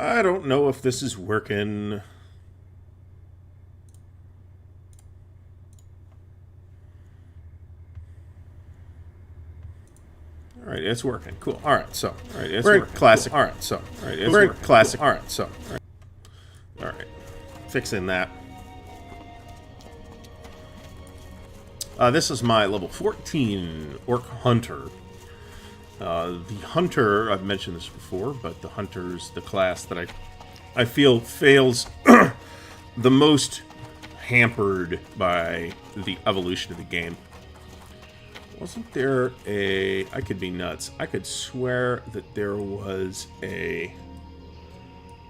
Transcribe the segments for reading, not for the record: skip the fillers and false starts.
I don't know if this is working. All right, it's working. Cool. All right, so all right, it's we're working. Classic. Cool. All right, so all right, it's we're working. Classic. All right, so all right, fixing that. This is my level 14 Orc Hunter. The Hunter, I've mentioned this before, but the Hunter's the class that I feel fails the most hampered by the evolution of the game. Wasn't there a... I could be nuts. I could swear that there was a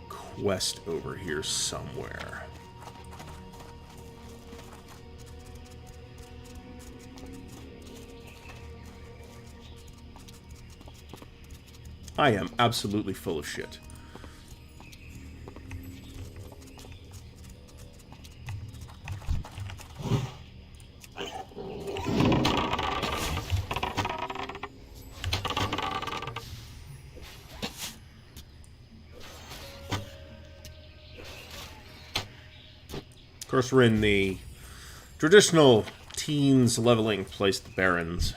quest over here somewhere. I am absolutely full of shit. Of course, we're in the traditional teens leveling place, the Barrens.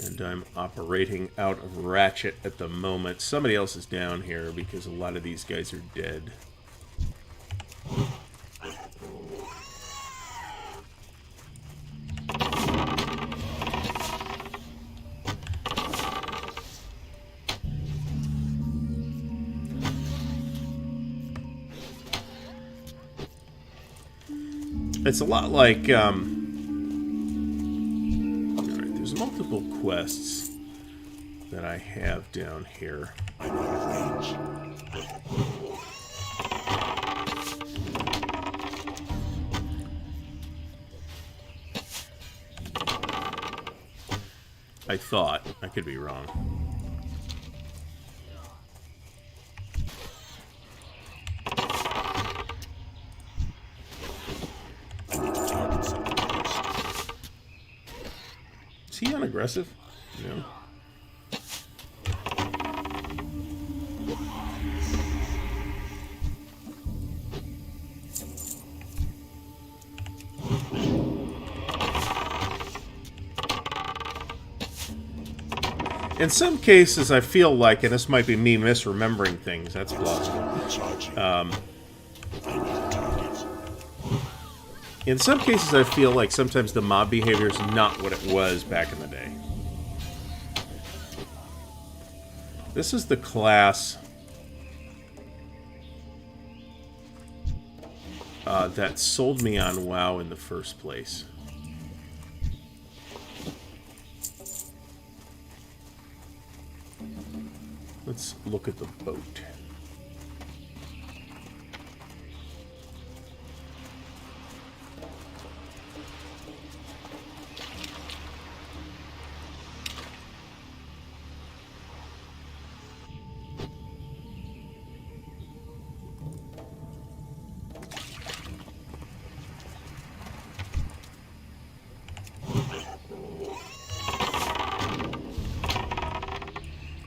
And I'm operating out of Ratchet at the moment. Somebody else is down here because a lot of these guys are dead. It's a lot like... multiple quests that I have down here. I'm out of range. I thought. I could be wrong. Is he unaggressive? No. In some cases, I feel like, and this might be me misremembering things, that's plausible. In some cases, I feel like sometimes the mob behavior is not what it was back in the day. This is the class that sold me on WoW in the first place. Let's look at the boat.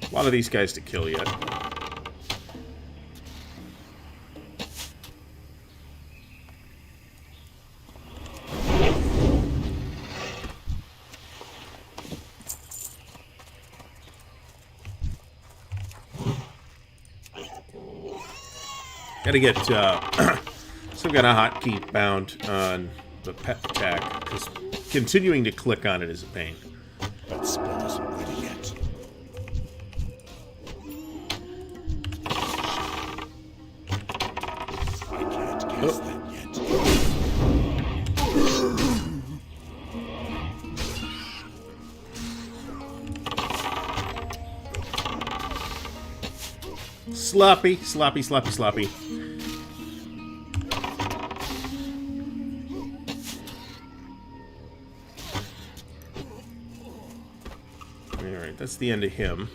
A lot of these guys to kill yet. Gotta get some kind of hotkey bound on the pet attack, because continuing to click on it is a pain. That spell isn't ready yet. Sloppy, sloppy, sloppy, sloppy. Alright, that's the end of him.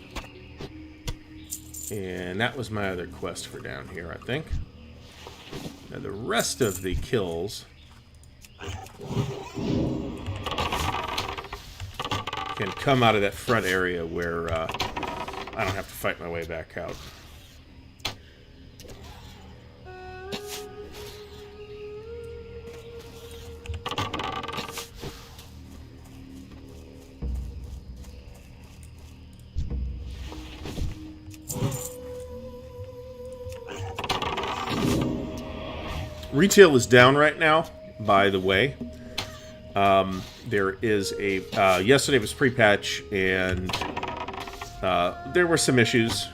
And that was my other quest for down here, I think. Now the rest of the kills can come out of that front area where I don't have to fight my way back out. Retail is down right now, by the way. There is a... yesterday was pre-patch, and there were some issues,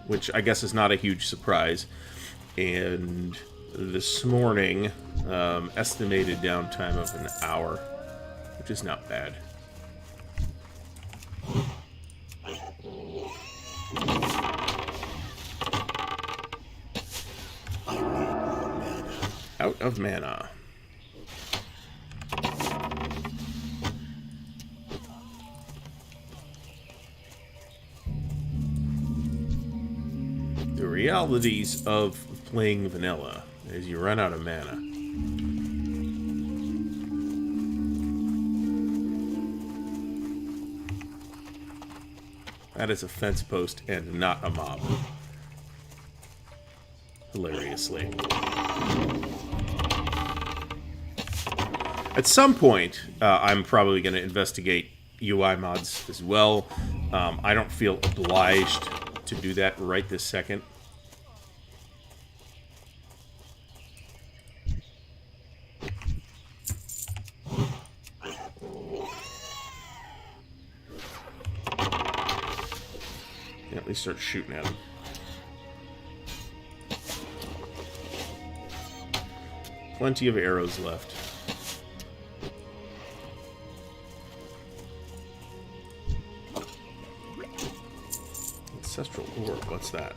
which I guess is not a huge surprise. And this morning, estimated downtime of an hour, which is not bad. Out of mana. The realities of playing vanilla is you run out of mana. That is a fence post and not a mob. Hilariously. At some point, I'm probably going to investigate UI mods as well. I don't feel obliged to do that right this second. Yeah, at least start shooting at them. Plenty of arrows left. Ancestral orb, what's that?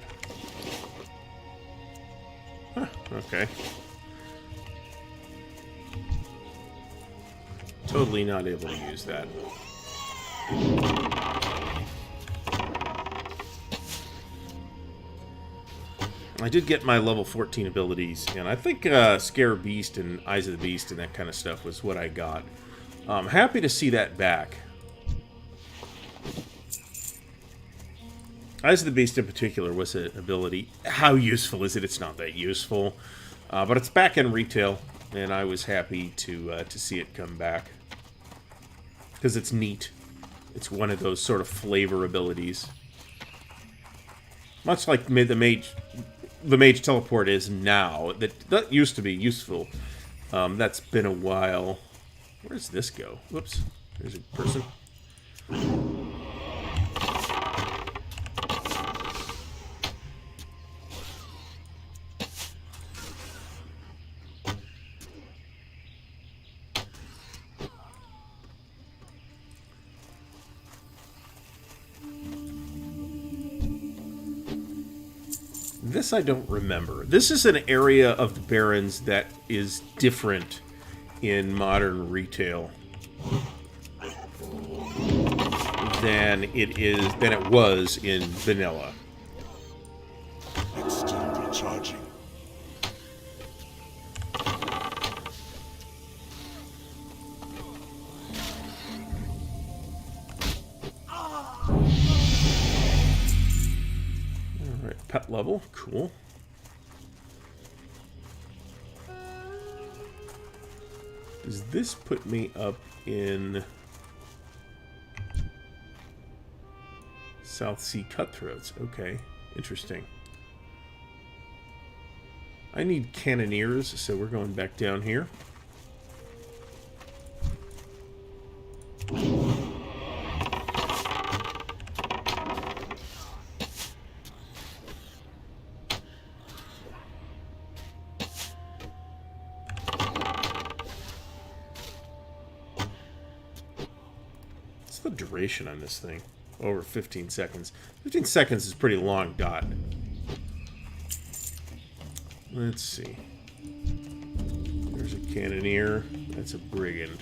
Huh, okay. Totally not able to use that. I did get my level 14 abilities, and I think Scare Beast and Eyes of the Beast and that kind of stuff was what I got. I'm happy to see that back. Eyes of the Beast in particular was an ability. How useful is it? It's not that useful. But it's back in retail, and I was happy to see it come back. Because it's neat. It's one of those sort of flavor abilities. Much like the mage teleport is now. That used to be useful. That's been a while. Where does this go? Whoops. There's a person. This I don't remember. This is an area of the Barrens that is different in modern retail than it was in vanilla. It's still recharging. Pet level, cool. Does this put me up in South Sea Cutthroats? Okay, interesting. I need Cannoneers, so we're going back down here. The duration on this thing over 15 seconds. 15 seconds is a pretty long dot. Let's see. There's a Cannoneer. That's a Brigand.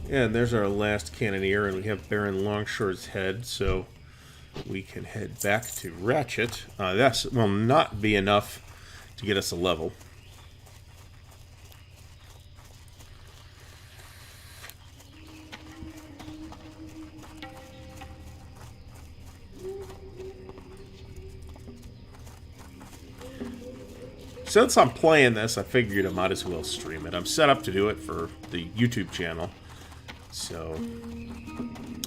Yeah, and there's our last Cannoneer, and we have Baron Longshore's head, so we can head back to Ratchet. That will not be enough to get us a level. since I'm playing this, I figured I might as well stream it. I'm set up to do it for the YouTube channel. So,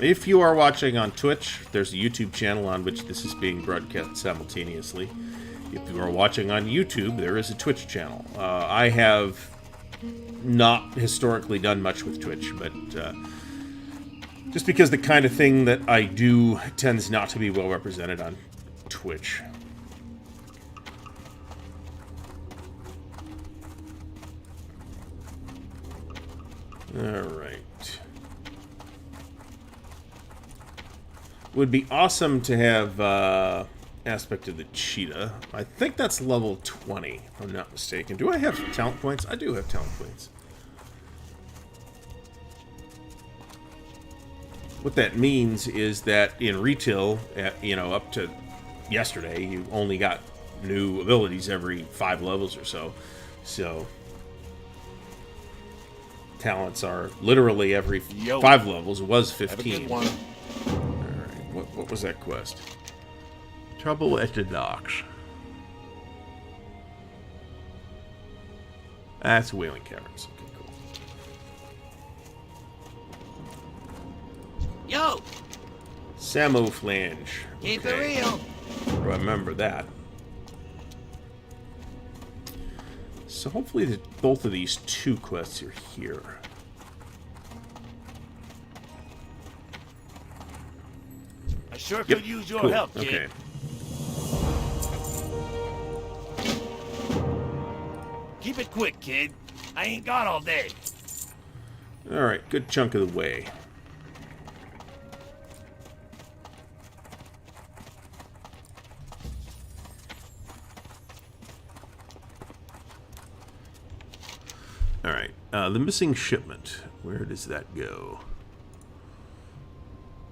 if you are watching on Twitch, there's a YouTube channel on which this is being broadcast simultaneously. If you are watching on YouTube, there is a Twitch channel. I have not historically done much with Twitch, but just because the kind of thing that I do tends not to be well represented on Twitch. Alright. Would be awesome to have aspect of the cheetah. I think that's level 20, if I'm not mistaken. Do I have talent points? I do have talent points. What that means is that in retail, up to yesterday, you only got new abilities every 5 levels or so. So talents are literally every 5 levels. It was 15. Have a good one. Alright, what was that quest? Trouble at the docks. That's Whaling Caverns. Okay, cool. Yo! Samo Flange. Keep it real. Remember that. So hopefully both of these 2 quests are here. I sure could use your help, kid. Okay. Keep it quick, kid. I ain't got all day. Alright, good chunk of the way. Alright, the missing shipment. Where does that go?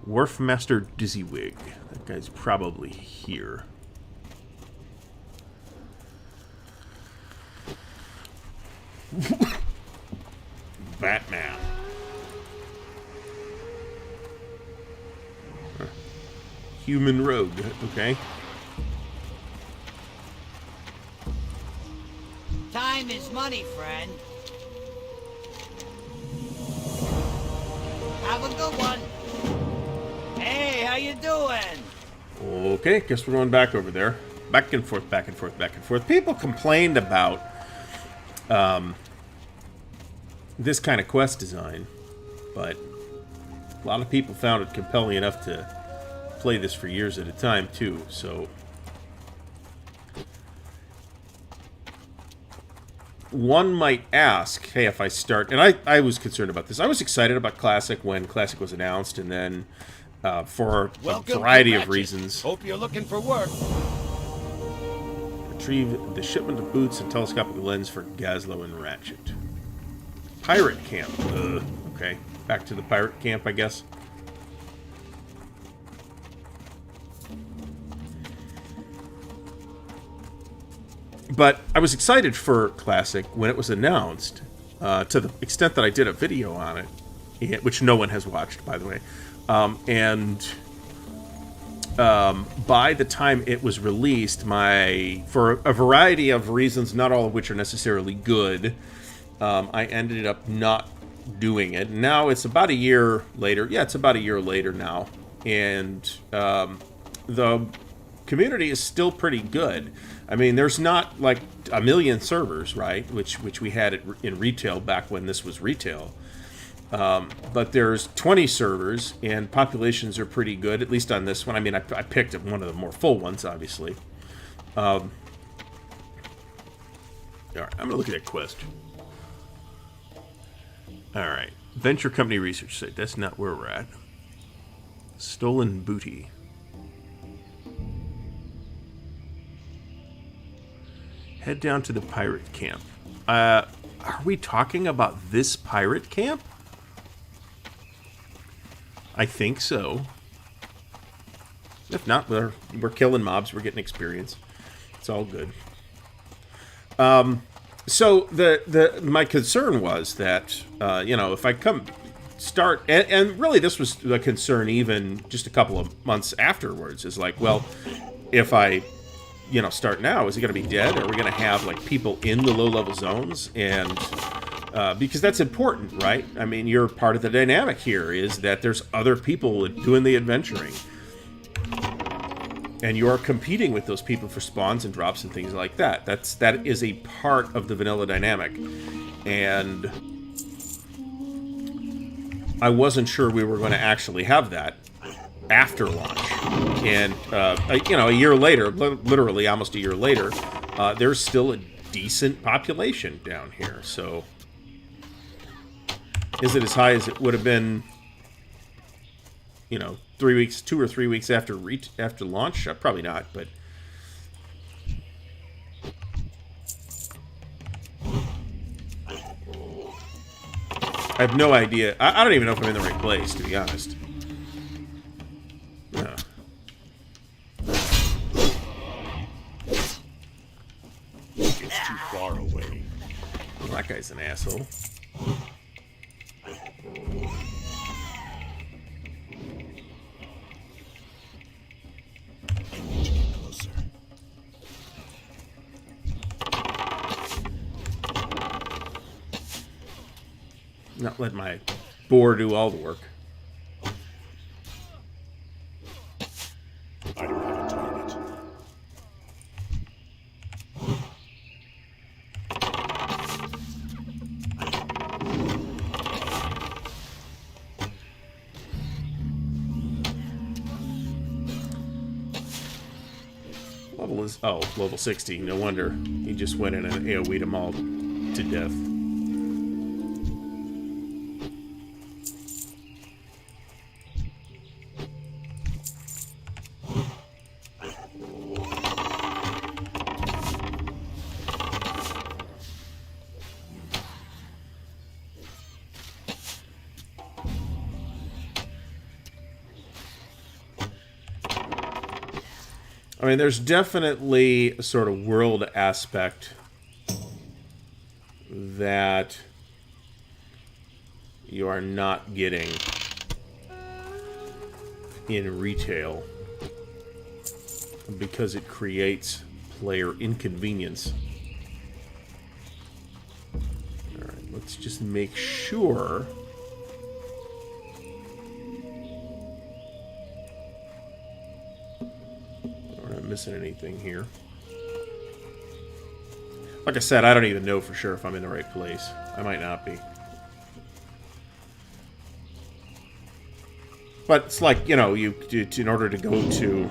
Wharf Master Dizzywig. That guy's probably here. Batman. Huh. Human rogue, okay. Time is money, friend. Have a good one. Hey, how you doing? Okay, guess we're going back over there. Back and forth, back and forth, back and forth. People complained about this kind of quest design, but a lot of people found it compelling enough to play this for years at a time, too, so... One might ask, hey, if I start... And I was concerned about this. I was excited about Classic when Classic was announced, and then for a variety of reasons... Hope you're looking for work. Retrieve the shipment of boots and telescopic lens for Gazlo and Ratchet. Pirate camp. Ugh. Okay, back to the pirate camp, I guess. But I was excited for Classic when it was announced, to the extent that I did a video on it, which no one has watched, by the way. By the time it was released, for a variety of reasons, not all of which are necessarily good, I ended up not doing it. Now it's about a year later. Yeah, it's about a year later now. And the community is still pretty good. I mean, there's not like a million servers, right? Which we had in retail back when this was retail. But there's 20 servers, and populations are pretty good, at least on this one. I mean, I picked one of the more full ones, obviously. All right, I'm going to look at that quest. All right, Venture Company Research Site. That's not where we're at. Stolen booty. Head down to the pirate camp. Are we talking about this pirate camp? I think so. If not, we're killing mobs. We're getting experience. It's all good. So my concern was that if I start and really this was the concern even just a couple of months afterwards is like, well, if I you know, start now? Is he going to be dead? Are we going to have, like, people in the low-level zones? And because that's important, right? I mean, you're part of the dynamic here, is that there's other people doing the adventuring. And you are competing with those people for spawns and drops and things like that. That is a part of the vanilla dynamic. And I wasn't sure we were going to actually have that after launch. And, you know, a year later, literally almost a year later, there's still a decent population down here. So, is it as high as it would have been, you know, 2 or 3 weeks after launch? Probably not, but I have no idea. I don't even know if I'm in the right place, to be honest. No. It's too far away. Well, that guy's an asshole. Closer. Not let my boar do all the work. I don't have a target. Level is... Oh, level 60. No wonder. He just went in and AoE'd them all to death. I mean, there's definitely a sort of world aspect that you are not getting in retail because it creates player inconvenience. Alright, let's just make sure... missing anything here. Like I said, I don't even know for sure if I'm in the right place. I might not be. But it's like, you know, in order to go to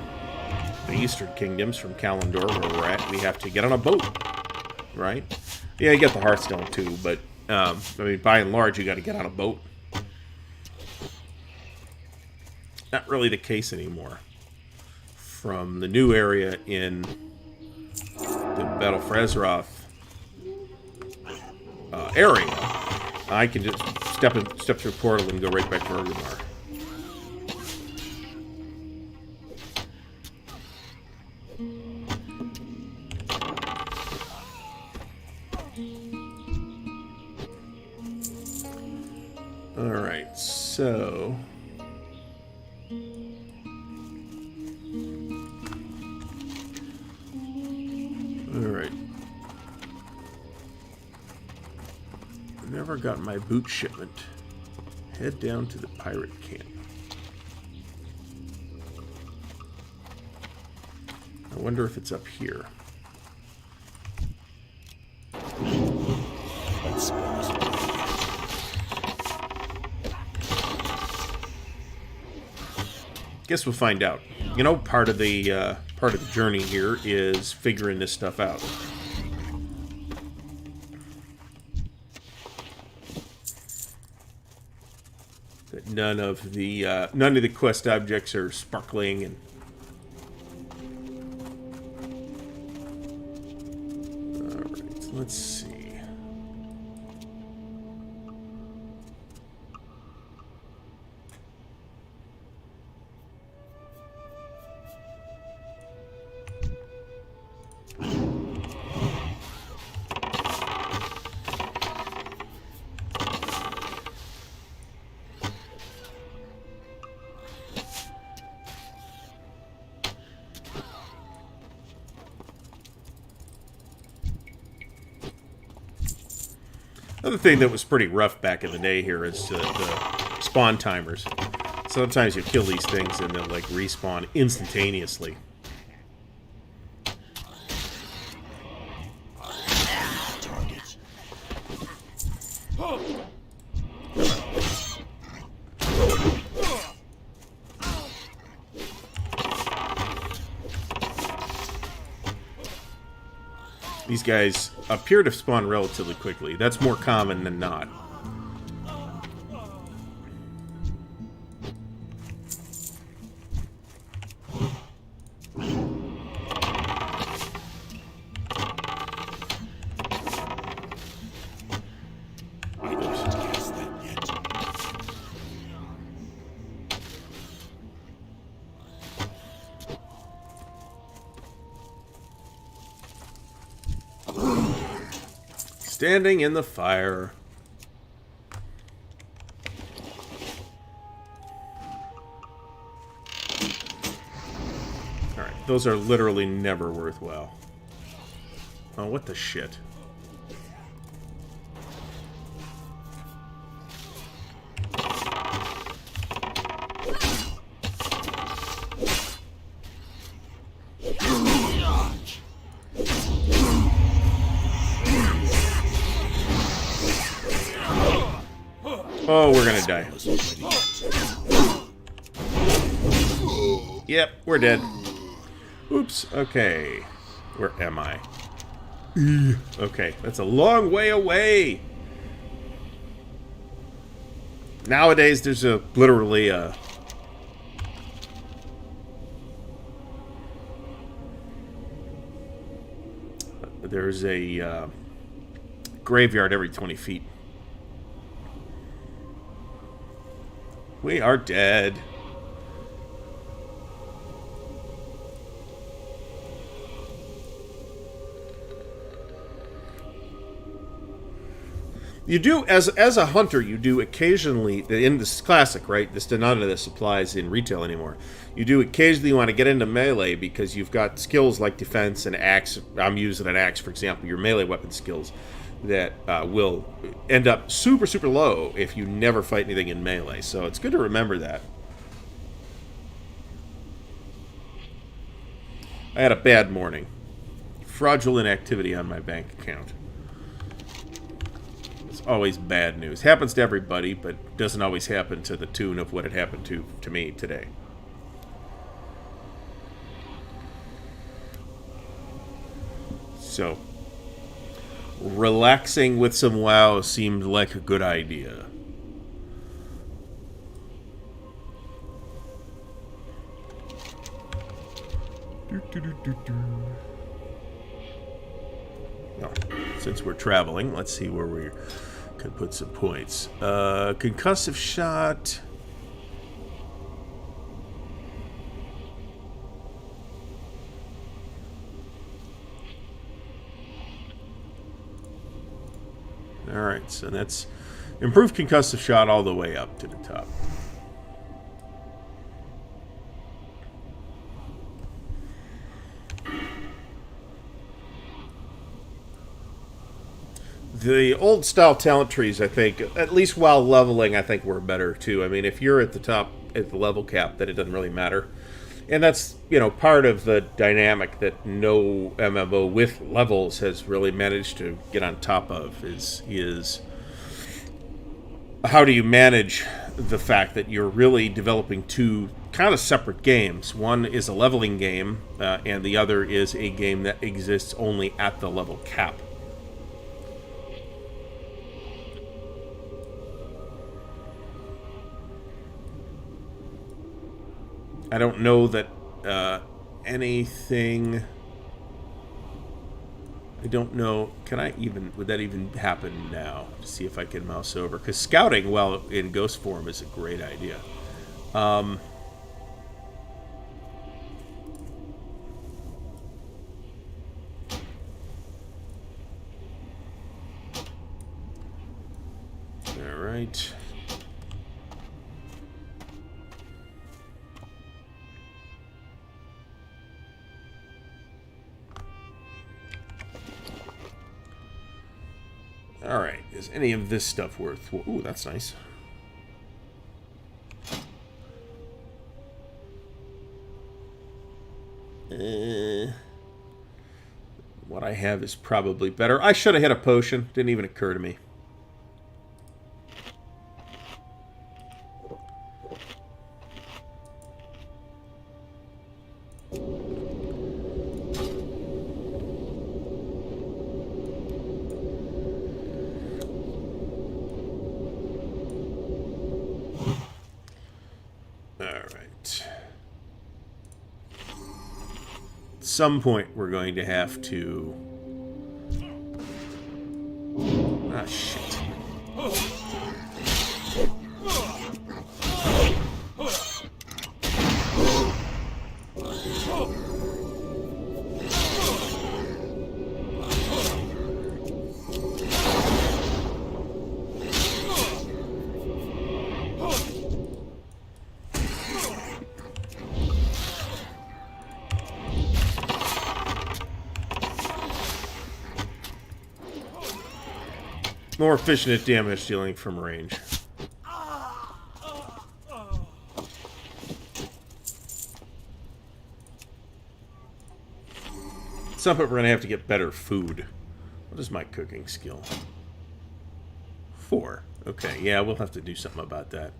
the Eastern Kingdoms from Kalimdor, where we're at, we have to get on a boat, right? Yeah, you get the Hearthstone too, but I mean, by and large, you got to get on a boat. Not really the case anymore. From the new area in the Battle for Azeroth area, I can just step through a portal and go right back to Orgrimmar. All right, so. Alright. Never got my boot shipment. Head down to the pirate camp. I wonder if it's up here. Let's spell this. Guess we'll find out. You know, part of the journey here is figuring this stuff out. That none of the quest objects are sparkling and. All right, let's see. Another thing that was pretty rough back in the day here is the spawn timers. Sometimes you kill these things and they'll like respawn instantaneously. Target. These guys appear to spawn relatively quickly. That's more common than not. I didn't guess that yet. Standing in the fire. Alright, those are literally never worthwhile. Oh, what the shit. Oh, we're gonna die. Yep, we're dead. Oops, okay. Where am I? Okay, that's a long way away. Nowadays, there's literally a... There's a graveyard every 20 feet. We are dead. You do, as a hunter, you do occasionally, in this classic, right? None of this applies in retail anymore. You do occasionally want to get into melee because you've got skills like defense and axe. I'm using an axe, for example, your melee weapon skills that will end up super, super low if you never fight anything in melee. So it's good to remember that. I had a bad morning. Fraudulent activity on my bank account. It's always bad news. Happens to everybody, but doesn't always happen to the tune of what had happened to me today. So, relaxing with some WoW seemed like a good idea. No. Since we're traveling, let's see where we can put some points. Concussive shot. Alright, so that's improved concussive shot all the way up to the top. The old style talent trees, I think, at least while leveling, I think were better too. I mean, if you're at the top, at the level cap, then it doesn't really matter. And that's, you know, part of the dynamic that no MMO with levels has really managed to get on top of is how do you manage the fact that you're really developing two kind of separate games. One is a leveling game, and the other is a game that exists only at the level cap. I don't know that anything... I don't know... Can I even... Would that even happen now? To see if I can mouse over. Because scouting, well, in ghost form is a great idea. Alright. Alright, is any of this stuff worth... Ooh, that's nice. What I have is probably better. I should have hit a potion. Didn't even occur to me. Some point we're going to have to... Ah, shit. More efficient at damage dealing from range. At some point we're going to have to get better food. What is my cooking skill? 4. Okay, yeah, we'll have to do something about that.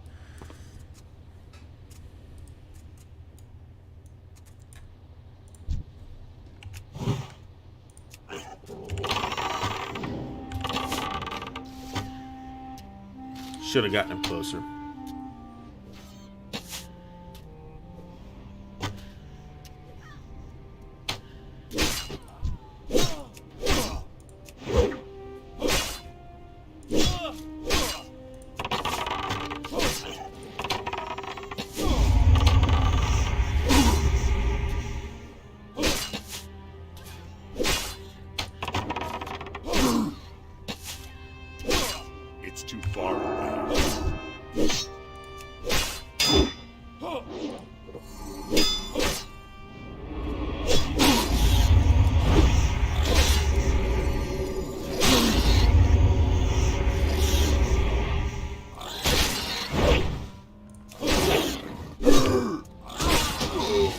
Should have gotten him closer. It's too far away.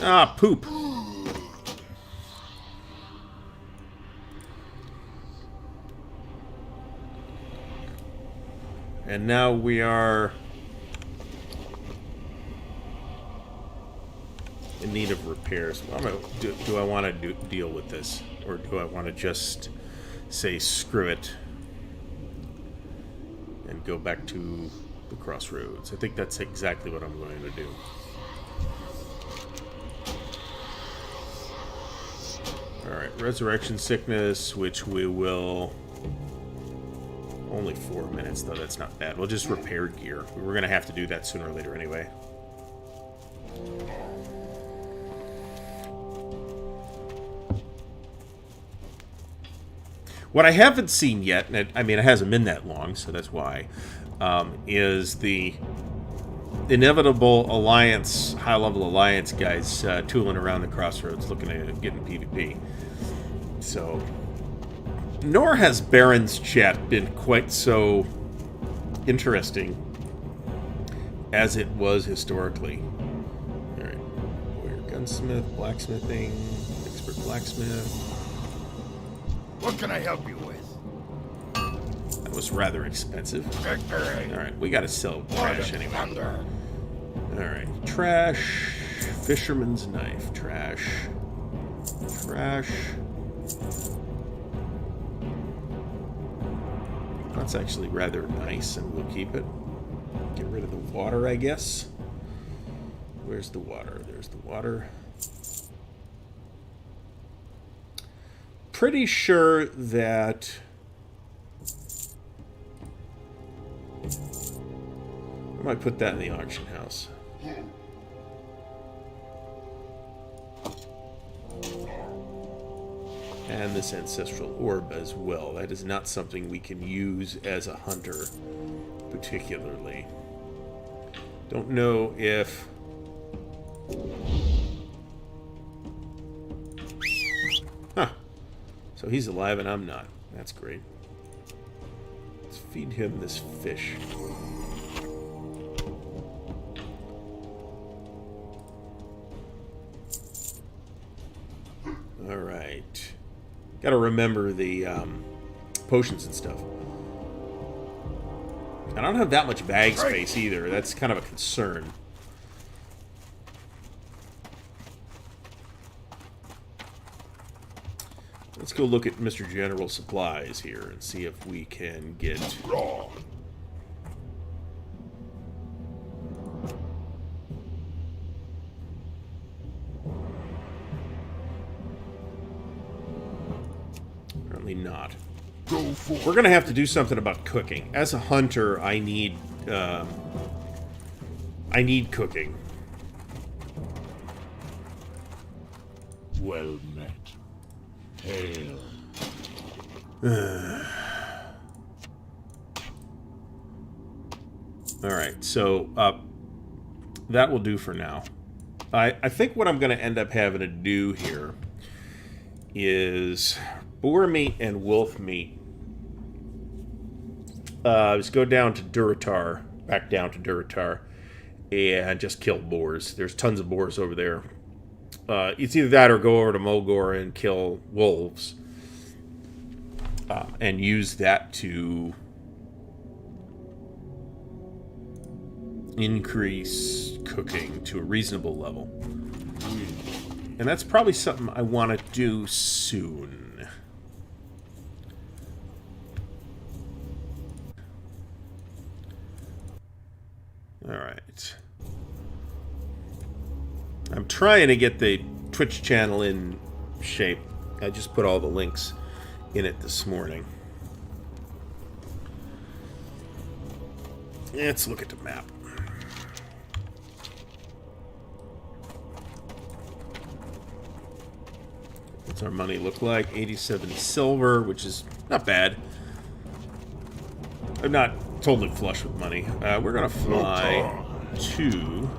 Ah, poop. And now we are in need of repairs. Do I want to deal with this? Or do I want to just say screw it and go back to the crossroads? I think that's exactly what I'm going to do. Alright, resurrection sickness, which we will... Only 4 minutes, though. That's not bad. We'll just repair gear. We're going to have to do that sooner or later anyway. What I haven't seen yet, and I mean, it hasn't been that long, so that's why, is the inevitable Alliance, high-level Alliance guys tooling around the crossroads looking at getting PvP. So... Nor has Baron's chat been quite so interesting as it was historically. Alright. Warrior gunsmith, blacksmithing, expert blacksmith. What can I help you with? That was rather expensive. Victory. Alright, we gotta sell trash anyway. Thunder. Alright, trash. Fisherman's knife. Trash. Trash. That's actually rather nice, and we'll keep it. Get rid of the water, I guess. Where's the water? There's the water. Pretty sure that... I might put that in the auction house. And this ancestral orb as well. That is not something we can use as a hunter, particularly. Don't know if... Huh. So he's alive and I'm not. That's great. Let's feed him this fish. All right. Got to remember the potions and stuff. I don't have that much bag space either. That's kind of a concern. Let's go look at Mr. General Supplies here and see if we can get... Raw. Apparently not. Go for We're going to have to do something about cooking. As a hunter, I need cooking. well met. Hail. Alright, so that will do for now. I think what I'm going to end up having to do here is boar meat and wolf meat. Just go down to Duratar, back down to Duratar, and just kill boars. There's tons of boars over there. It's either that or go over to Mulgore and kill wolves. And use that to increase cooking to a reasonable level. And that's probably something I want to do soon. Alright. I'm trying to get the Twitch channel in shape. I just put all the links in it this morning. Let's look at the map. What's our money look like? 87 silver, which is not bad. I'm not totally flush with money. We're gonna fly to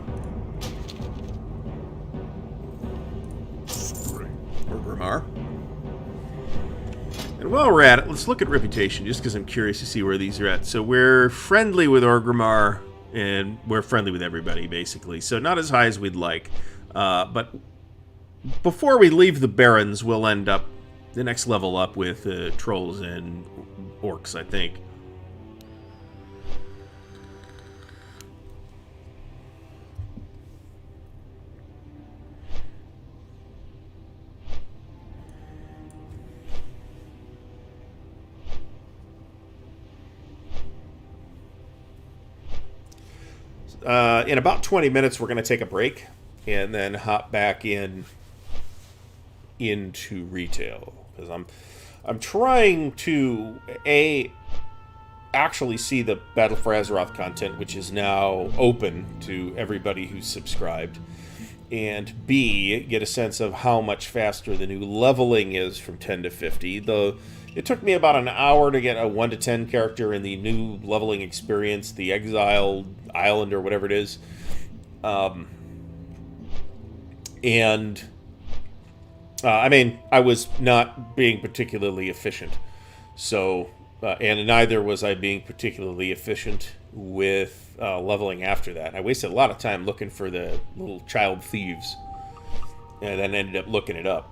Orgrimmar. And while we're at it, let's look at reputation, just because I'm curious to see where these are at. So we're friendly with Orgrimmar, and we're friendly with everybody, basically. So not as high as we'd like. But before we leave the Barrens, we'll end up the next level up with trolls and orcs, I think. In about 20 minutes, we're going to take a break and then hop back into retail, because I'm trying to actually see the Battle for Azeroth content, which is now open to everybody who's subscribed, and B, get a sense of how much faster the new leveling is from 10 to 50. It took me about an hour to get a 1 to 10 character in the new leveling experience, the Exiled Island or whatever it is. I mean, I was not being particularly efficient. So, and neither was I being particularly efficient with leveling after that. I wasted a lot of time looking for the little child thieves, and then ended up looking it up.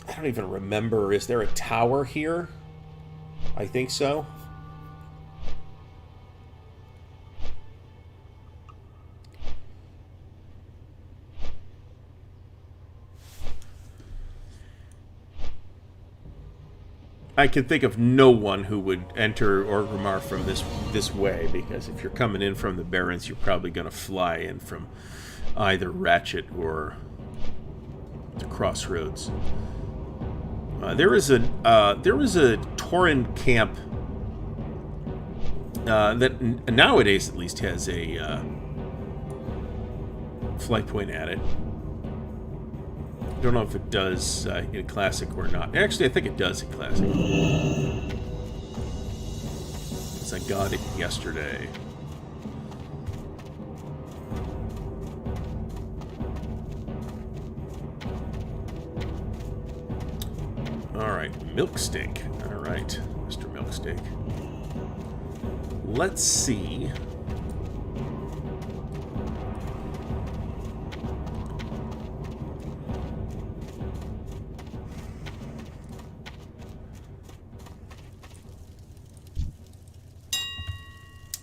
I don't even remember. Is there a tower here? I think so. I can think of no one who would enter Orgrimmar from this way, because if you're coming in from the Barrens, you're probably going to fly in from either Ratchet or the Crossroads. There was a Tauren camp that nowadays at least has a flight point at it. I don't know if it does in Classic or not. Actually, I think it does in Classic, because I got it yesterday. Alright, milk steak. Alright, Mr. Milk Steak. Let's see.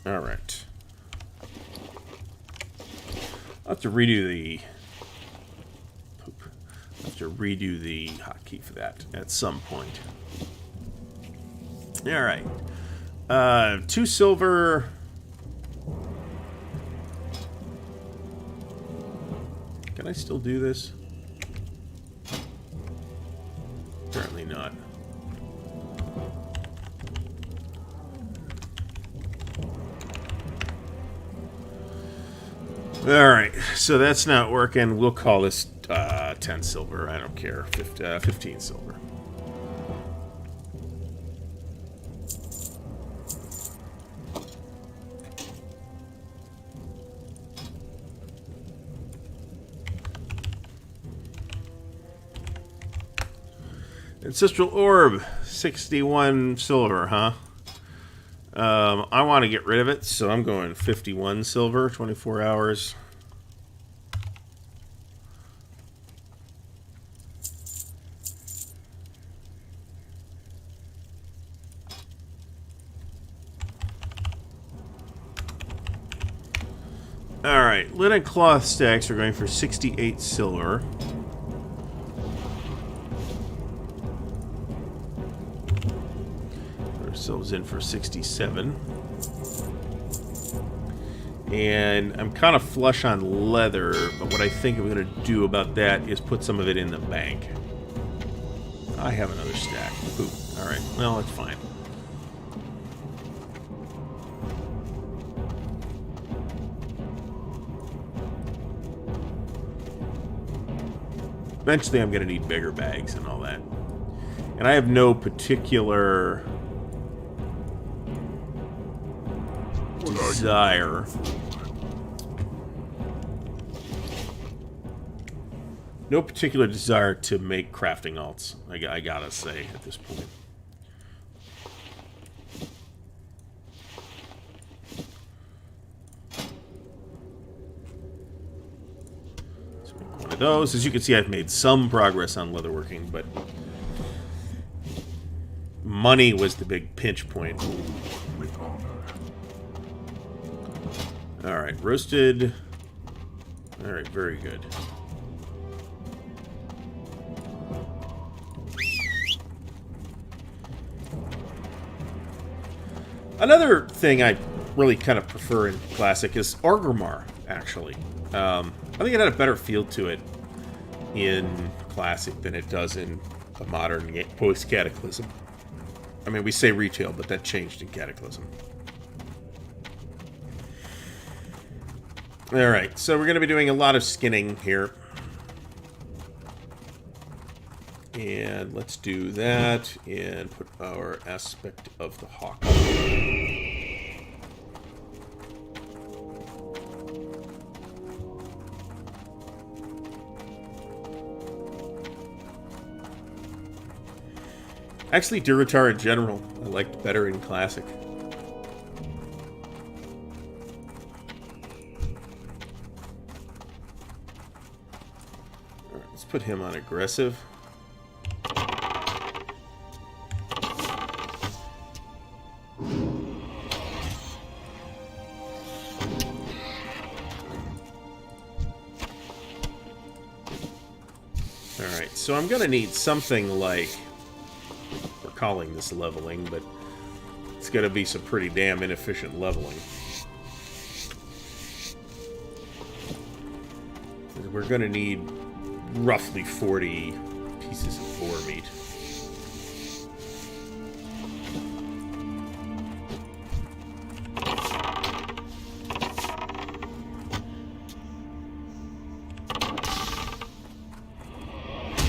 Alright. I'll have to redo the... redo the hotkey for that at some point. Alright. 2 silver. Can I still do this? Apparently not. Alright, so that's not working. We'll call this 10 silver. I don't care. 15 silver. Ancestral Orb, 61 silver, huh? I want to get rid of it, so I'm going 51 silver, 24 hours. Alright, linen cloth stacks are going for 68 silver. Put ourselves in for 67. And I'm kind of flush on leather, but what I think I'm going to do about that is put some of it in the bank. I have another stack. Ooh, alright, well, that's fine. Eventually I'm going to need bigger bags and all that. And I have no particular desire. No particular desire to make crafting alts, I gotta say, at this point. Of those. As you can see, I've made some progress on leatherworking, but money was the big pinch point. Alright, roasted. Alright, very good. Another thing I really kind of prefer in Classic is Orgrimmar, actually. I think it had a better feel to it in Classic than it does in a modern post-Cataclysm. I mean, we say retail, but that changed in Cataclysm. Alright, so we're going to be doing a lot of skinning here. And let's do that and put our aspect of the hawk. Actually, Durotar in general, I liked better in Classic. Alright, let's put him on aggressive. Alright, so I'm gonna need something like... calling this leveling, but it's going to be some pretty damn inefficient leveling. We're going to need roughly 40 pieces of boar meat.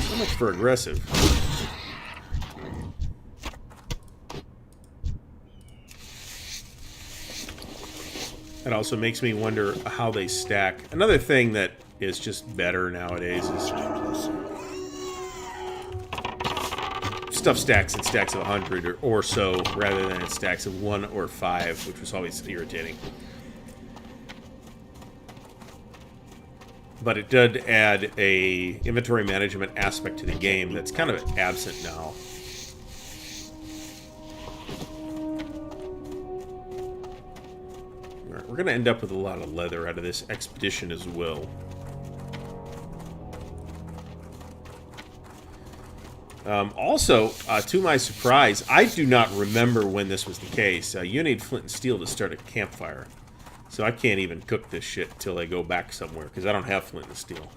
So much for aggressive. It also makes me wonder how they stack. Another thing that is just better nowadays is stuff stacks in stacks of 100 or so, rather than in stacks of 1 or 5, which was always irritating. But it did add a inventory management aspect to the game that's kind of absent now. Alright, we're going to end up with a lot of leather out of this expedition as well. Also, to my surprise, I do not remember when this was the case. You need flint and steel to start a campfire. So I can't even cook this shit until I go back somewhere, because I don't have flint and steel.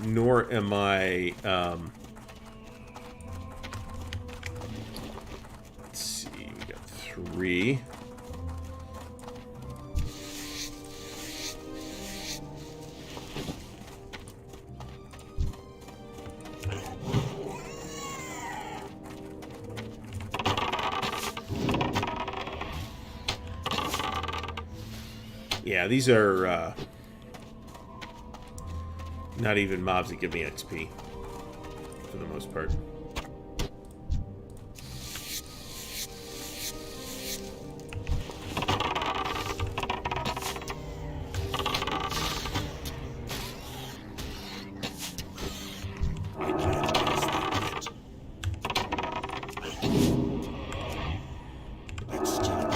Nor am I... let's see, we got 3. Yeah, these are not even mobs that give me XP, for the most part.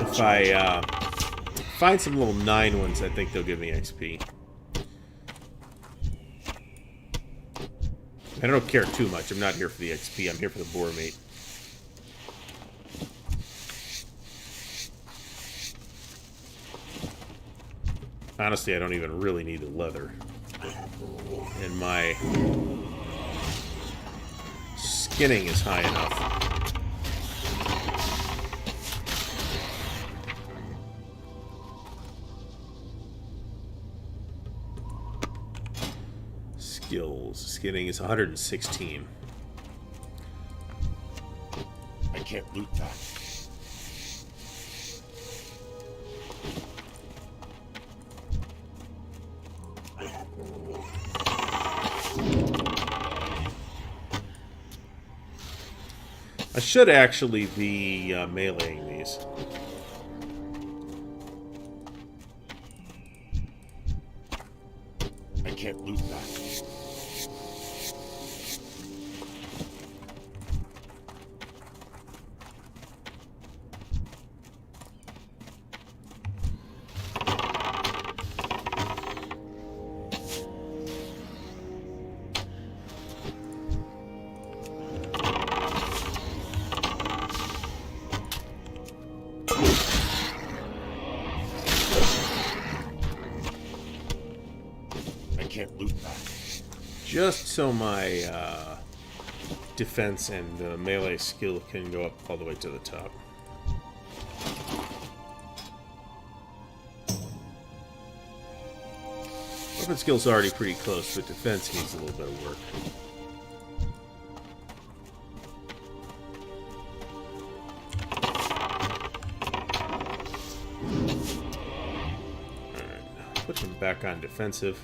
If I find some little 9 ones, I think they'll give me XP. I don't care too much. I'm not here for the XP. I'm here for the boar meat. Honestly, I don't even really need the leather. And my skinning is high enough. Skills. Skinning is 116. I can't loot that. I should actually be meleeing these. I can't loot that. Just so my defense and melee skill can go up all the way to the top. Weapon skill's already pretty close, but defense needs a little bit of work. Alright, put them back on defensive.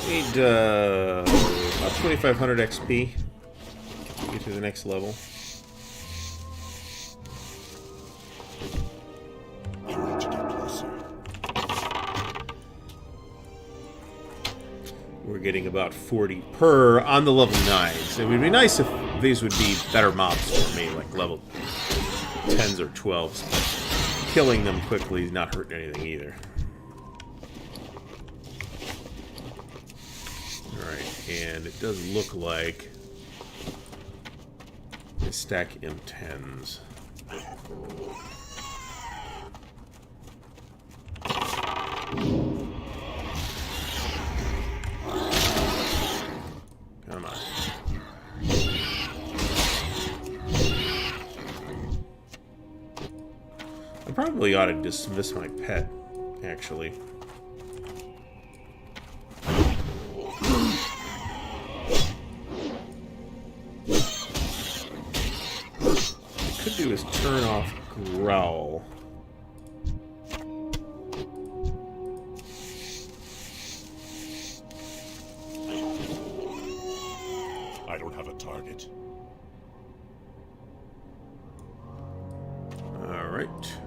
Need about 2,500 XP to get to the next level. We're getting about 40 per on the level 9s. It would be nice if these would be better mobs for me, like level 10s or 12s. But killing them quickly is not hurting anything either. and it does look like they stack M10s. Come on. I probably ought to dismiss my pet, actually. Could do is turn off Growl. I don't have a target. Alright.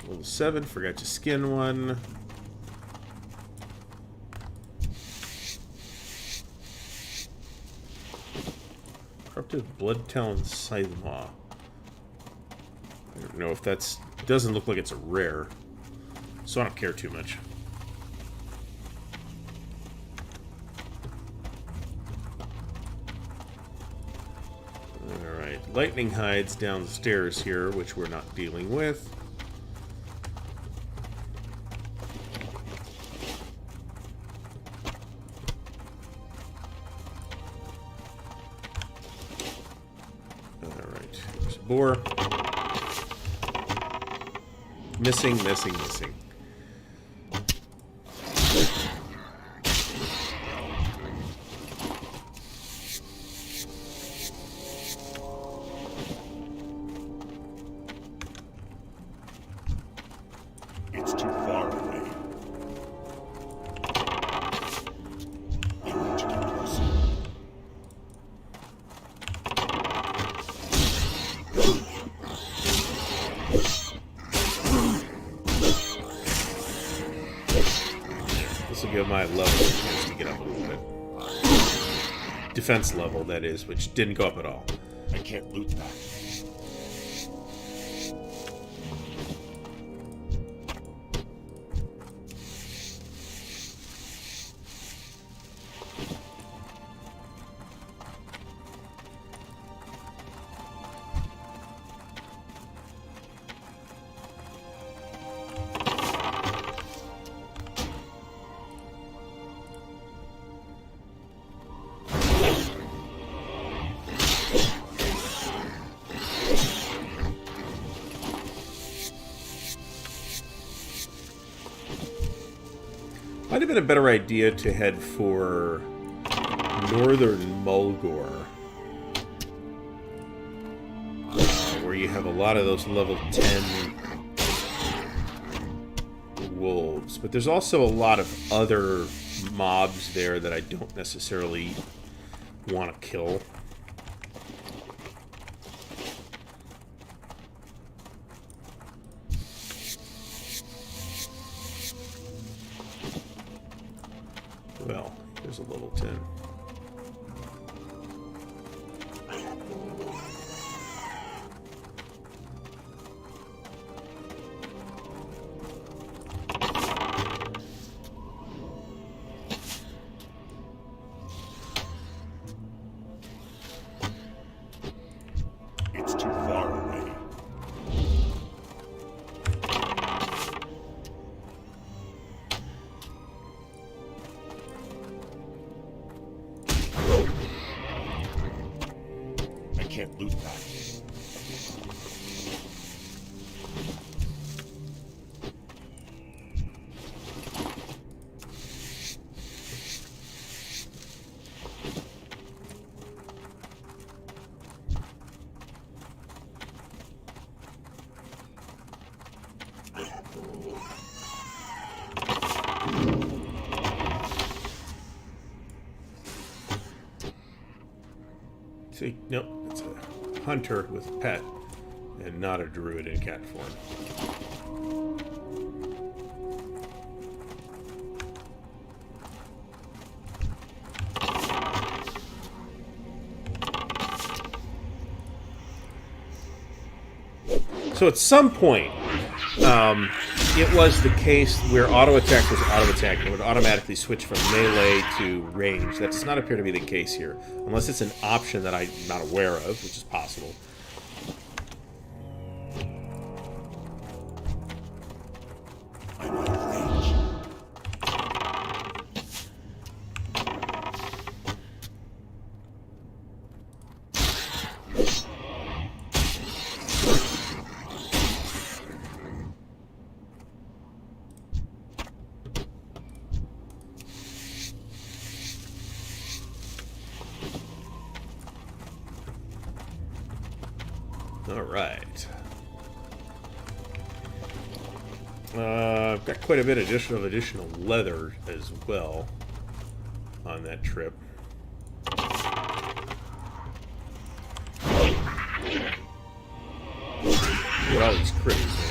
Level 7, forgot to skin one. Corrupted Blood Talon Scythe Maw. I don't know if that's... It doesn't look like it's a rare, so I don't care too much. Alright, Lightning Hides downstairs here, which we're not dealing with. Boar. Missing. It's too far away. You need to get closer. This will give my level a chance to get up a little bit. Defense level, that is, which didn't go up at all. I can't loot that. Might have been a better idea to head for Northern Mulgore, where you have a lot of those level 10 wolves. But there's also a lot of other mobs there that I don't necessarily want to kill. Well, here's a level 10. It's too far away. I can't loot that. See, nope, it's a hunter with pet, and not a druid in cat form. So at some point, it was the case where auto attack was auto attack, it would automatically switch from melee to range. That does not appear to be the case here, unless it's an option that I'm not aware of, which is possible. I'm out of range. All right. I've got quite a bit of additional leather as well on that trip. Look at all these critters, man.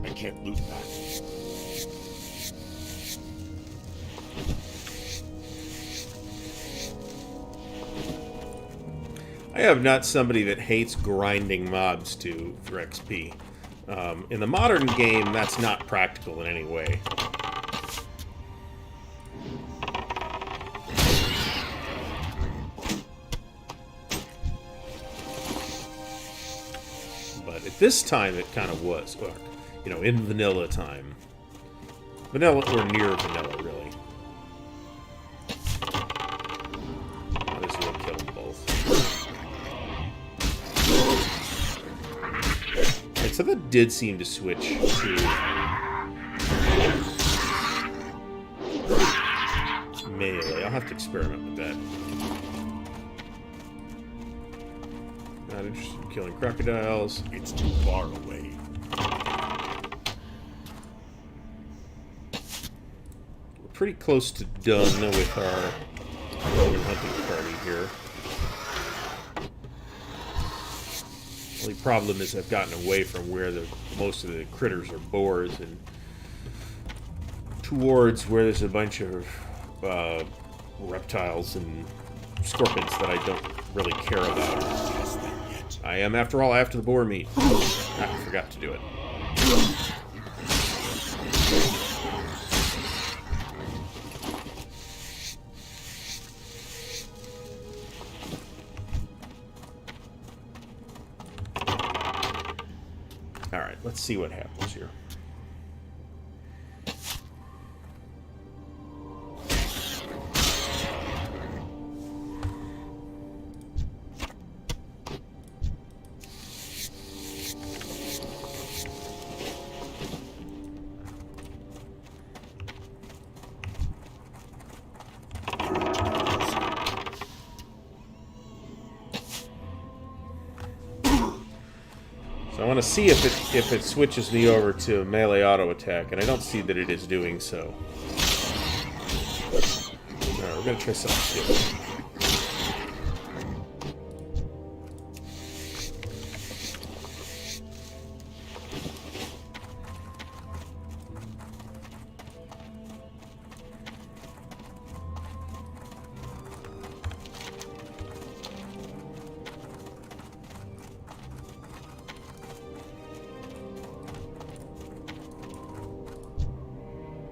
I can't loot that. I am not somebody that hates grinding mobs for XP. In the modern game, that's not practical in any way. But at this time, it kind of was. Or, you know, in vanilla time. Vanilla, or near vanilla, really. Oh, this will kill them both. Right, so that did seem to switch to melee. I'll have to experiment with that. Not interested in killing crocodiles. It's too far away. We're pretty close to done with our hunting party here. The only problem is I've gotten away from where most of the critters are boars and towards where there's a bunch of reptiles and scorpions that I don't really care about. I am, after all, after the boar meat. I forgot to do it. Alright, let's see what happens here. So I want to see if it switches me over to melee auto attack, and I don't see that it is doing so. Alright, we're gonna try something different.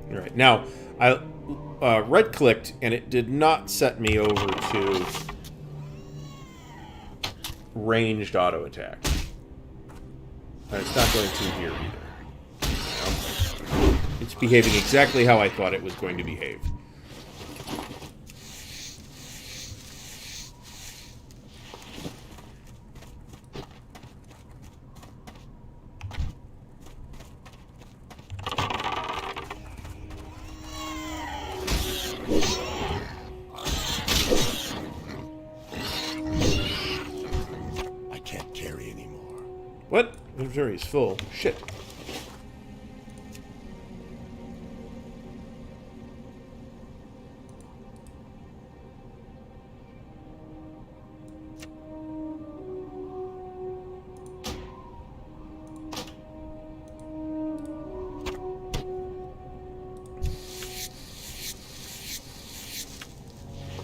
Alright, now, I right-clicked, and it did not set me over to ranged auto attack. And it's not going to here either. Well, it's behaving exactly how I thought it was going to behave. What? Inventory is full. Shit.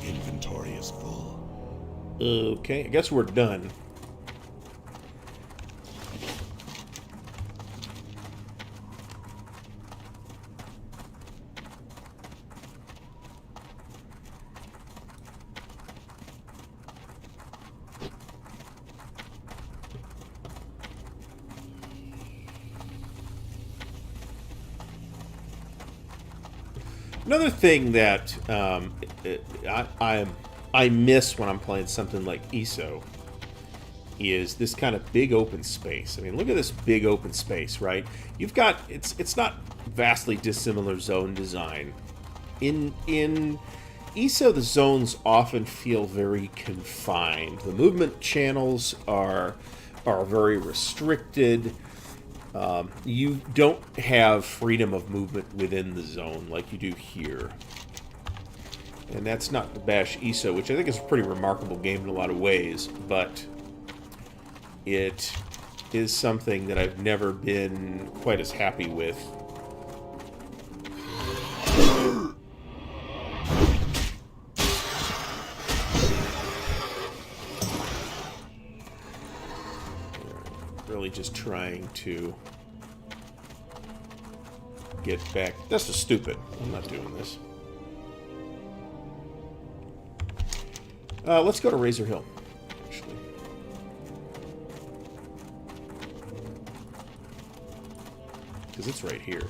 Inventory is full. Okay, I guess we're done. Another thing that I miss when I'm playing something like ESO is this kind of big open space. I mean, look at this big open space, right? You've got it's not vastly dissimilar zone design. In ESO, the zones often feel very confined. The movement channels are very restricted. You don't have freedom of movement within the zone like you do here. And that's not the Bash ESO, which I think is a pretty remarkable game in a lot of ways, but it is something that I've never been quite as happy with. Really just trying to get back. This is stupid. I'm not doing this. Let's go to Razor Hill, actually. Because it's right here.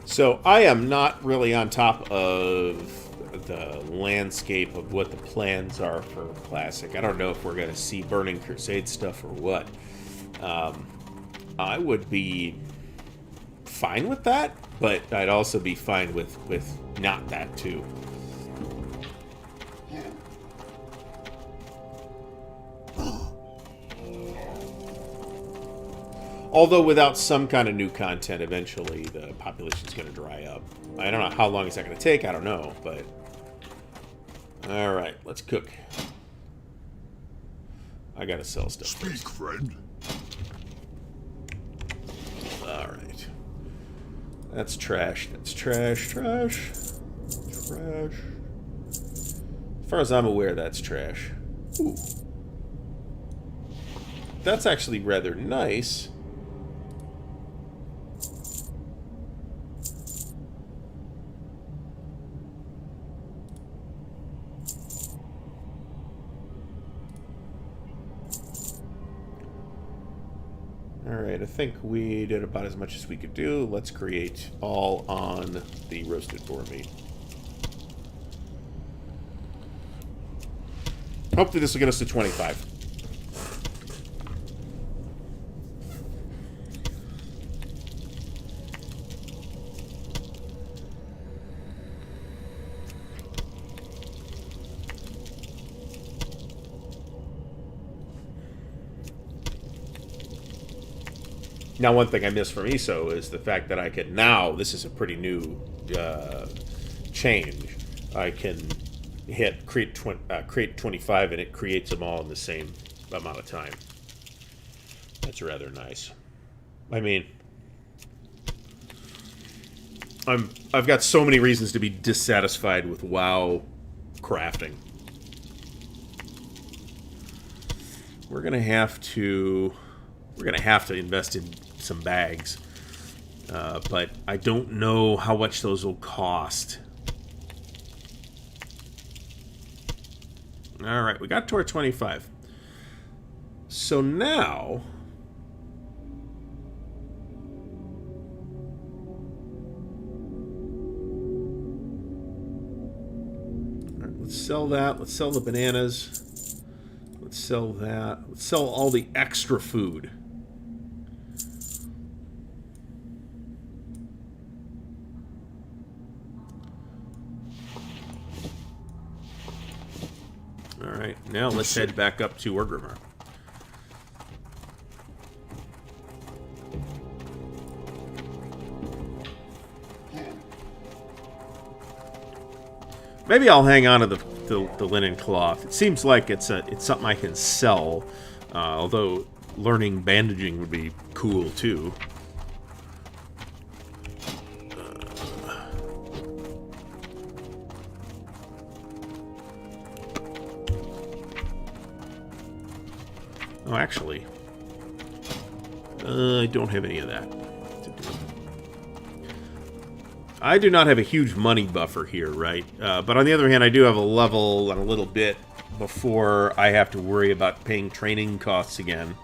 So I am not really on top of the landscape of what the plans are for Classic. I don't know if we're going to see Burning Crusade stuff or what. I would be fine with that, but I'd also be fine with not that too. Although without some kind of new content, eventually the population's going to dry up. I don't know how long is that going to take. I don't know, but... Alright, let's cook. I gotta sell stuff. Speak, friend. Alright. That's trash. That's trash. Trash. Trash. As far as I'm aware, that's trash. Ooh. That's actually rather nice. Alright, I think we did about as much as we could do. Let's create all on the roasted boar meat. Hopefully this will get us to 25. Now, one thing I missed from ESO is the fact that I can now, this is a pretty new change, I can hit create 25 and it creates them all in the same amount of time. That's rather nice. I mean, I've got so many reasons to be dissatisfied with WoW crafting. We're gonna have to invest in some bags, but I don't know how much those will cost. All right, we got to our 25. So now, all right, let's sell that. Let's sell the bananas. Let's sell that. Let's sell all the extra food. Alright, now let's head back up to Orgrimmar. Maybe I'll hang on to the linen cloth. It seems like it's something I can sell, although learning bandaging would be cool too. Oh, actually, I don't have any of that to do. I do not have a huge money buffer here, right? But on the other hand, I do have a level and a little bit before I have to worry about paying training costs again.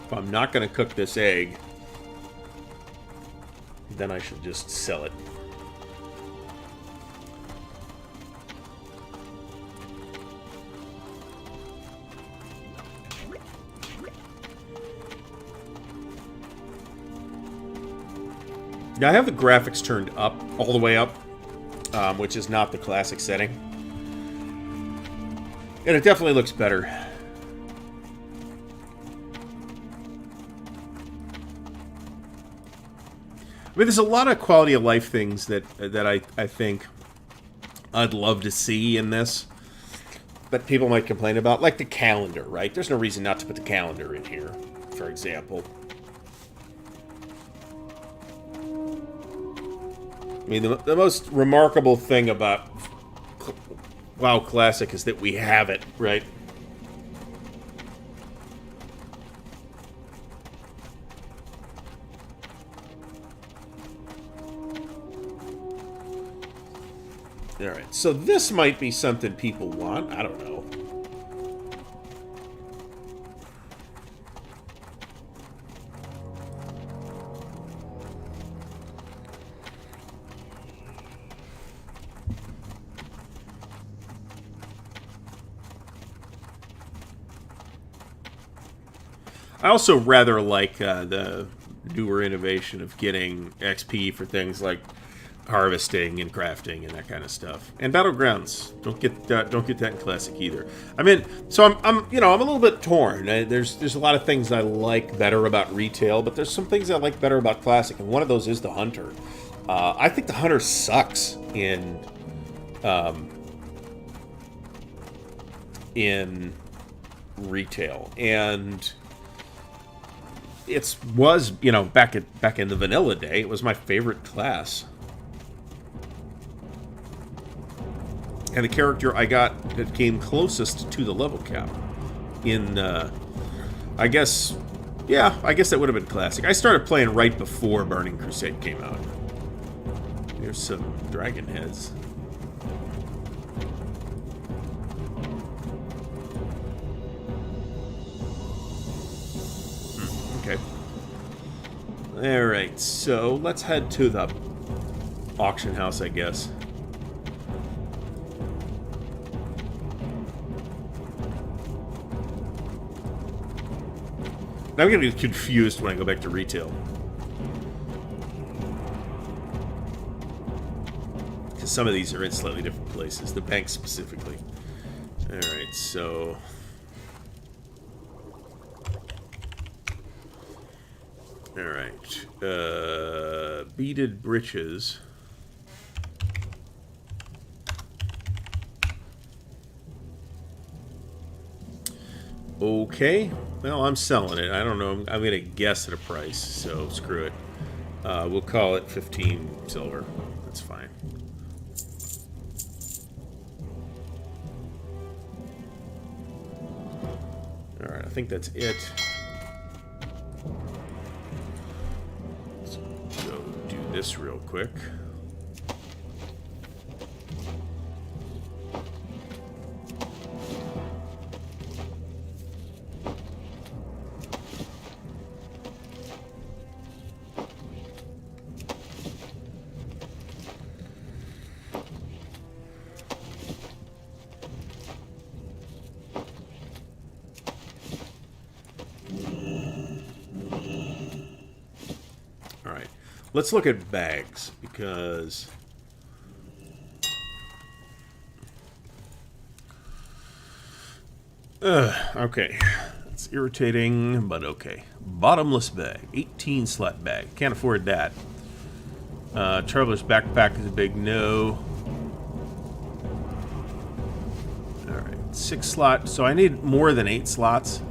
If I'm not going to cook this egg, then I should just sell it. Now I have the graphics turned up, all the way up, which is not the classic setting. And it definitely looks better. I mean, there's a lot of quality of life things that I think I'd love to see in this, but people might complain about, like the calendar, right? There's no reason not to put the calendar in here, for example. I mean, the most remarkable thing about WoW Classic is that we have it, right? Alright, so this might be something people want. I don't know. I also rather like the newer innovation of getting XP for things like harvesting and crafting and that kind of stuff. And Battlegrounds, don't get that in Classic either. I mean, so I'm a little bit torn. There's a lot of things I like better about retail, but there's some things I like better about Classic, and one of those is the Hunter. I think the Hunter sucks in retail, and it was, back in the vanilla day, it was my favorite class. And the character I got that came closest to the level cap in, I guess that would have been Classic. I started playing right before Burning Crusade came out. Here's some dragon heads. Okay. Alright, so let's head to the auction house, I guess. Now I'm going to be confused when I go back to retail. Because some of these are in slightly different places. The bank specifically. Alright, so... Alright. Beaded breeches. Okay. Well, I'm selling it. I don't know. I'm going to guess at a price, so screw it. We'll call it 15 silver. That's fine. Alright, I think that's it. Let's go do this real quick. let's look at bags, because... okay. It's irritating, but okay. Bottomless bag. 18 slot bag. Can't afford that. Traveler's backpack is a big no. Alright. 6 slot. So I need more than 8 slots.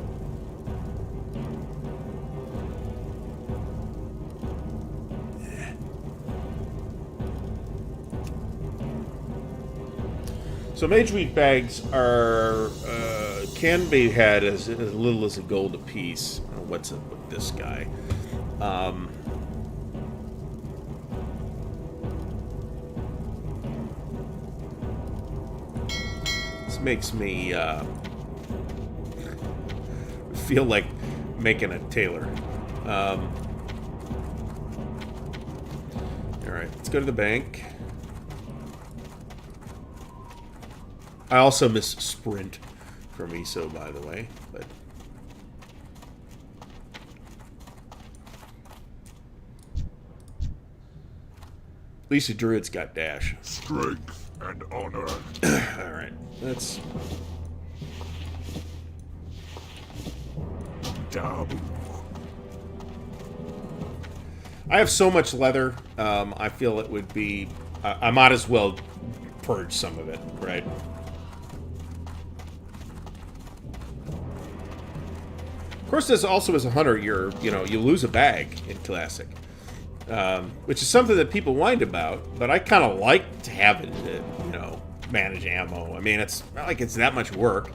So mage wheat bags are can be had as little as a gold apiece. What's up with this guy? This makes me feel like making a tailor. All right, let's go to the bank. I also miss sprint from ESO, by the way, but at least the druid's got dash. Strength and honor. Alright, let's... Dabu. I have so much leather, I feel it would be... I might as well purge some of it, right? Of course, this also as a hunter, you lose a bag in Classic, which is something that people whined about. But I kind of like to have it, manage ammo. I mean, it's not like it's that much work.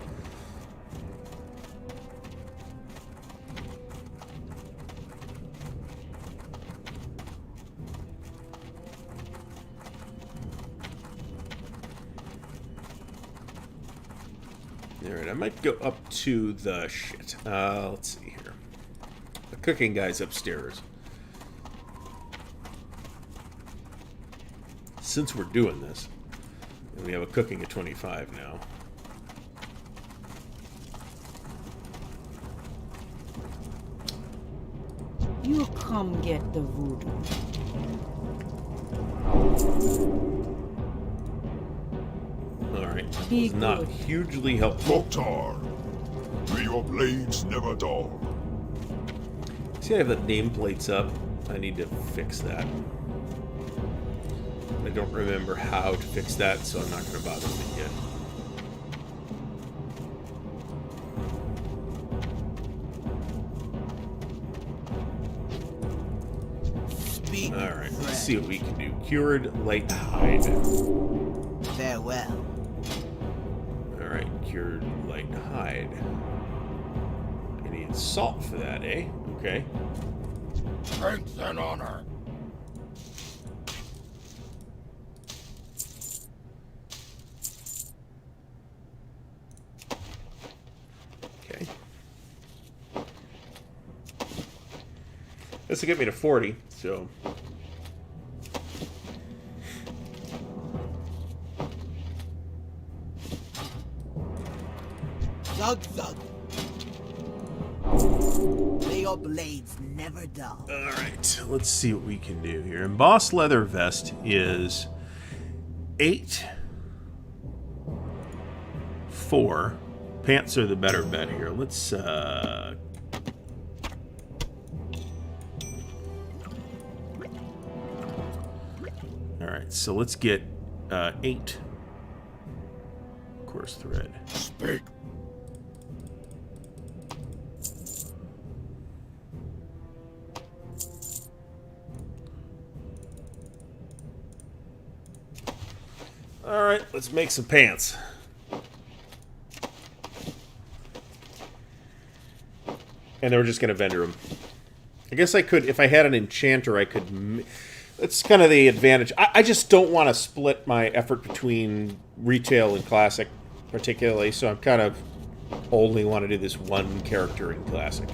Alright, I might go up to the shit. Let's see here. The cooking guy's upstairs. Since we're doing this, and we have a cooking at 25 now. You come get the voodoo. Alright, that was not hugely helpful. Loktar. May your blades never dull. See, I have the nameplates up. I need to fix that. I don't remember how to fix that, so I'm not going to bother with it yet. Alright, let's see what we can do. Cured light hide. Farewell. Alright, cured light hide. I need salt for that, eh? Okay. Strength and honor. Okay. This will get me to 40, so... Zug zug. May your blades never dull. Alright, let's see what we can do here. Embossed leather vest is 8, 4. Pants are the better bet here. Let's, Alright, so let's get 8. Coarse thread. Speak. Alright, let's make some pants. And then we're just going to vendor them. I guess I could, if I had an enchanter, I could... That's kind of the advantage. I just don't want to split my effort between retail and classic, particularly, so I'm kind of only want to do this one character in classic.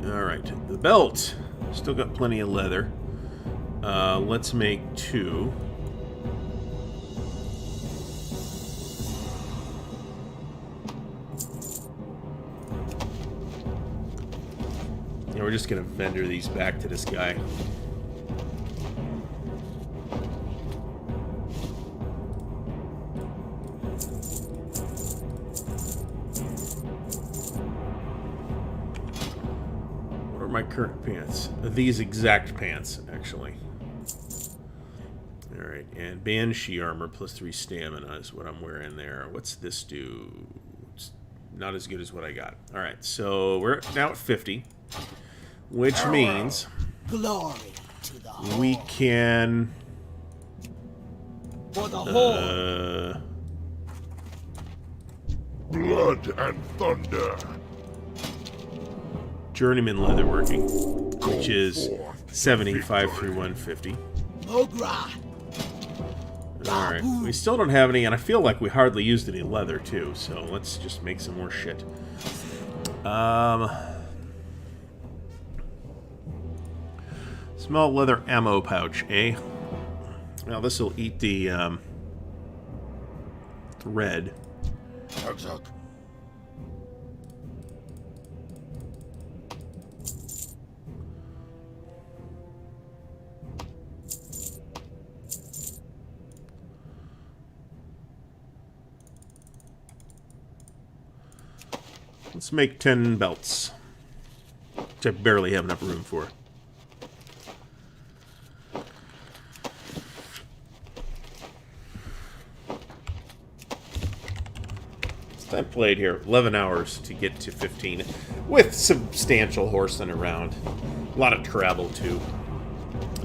Alright, the belt. Still got plenty of leather. Let's make 2. Yeah, we're just gonna vendor these back to this guy. What are my current pants? These exact pants, actually. Alright, and Banshee armor plus 3 stamina is what I'm wearing there. What's this do? It's not as good as what I got. Alright, so we're now at 50. Which means Glory to the whole. we can For the whole. Blood and thunder. journeyman leatherworking, which is 75 through 150. Mogra. Alright, we still don't have any, and I feel like we hardly used any leather, too, so let's just make some more shit. Small leather ammo pouch, eh? Now this will eat the thread. Exact. Let's make 10 belts, which I barely have enough room for. I played here 11 hours to get to 15, with substantial horsing around. A lot of travel, too.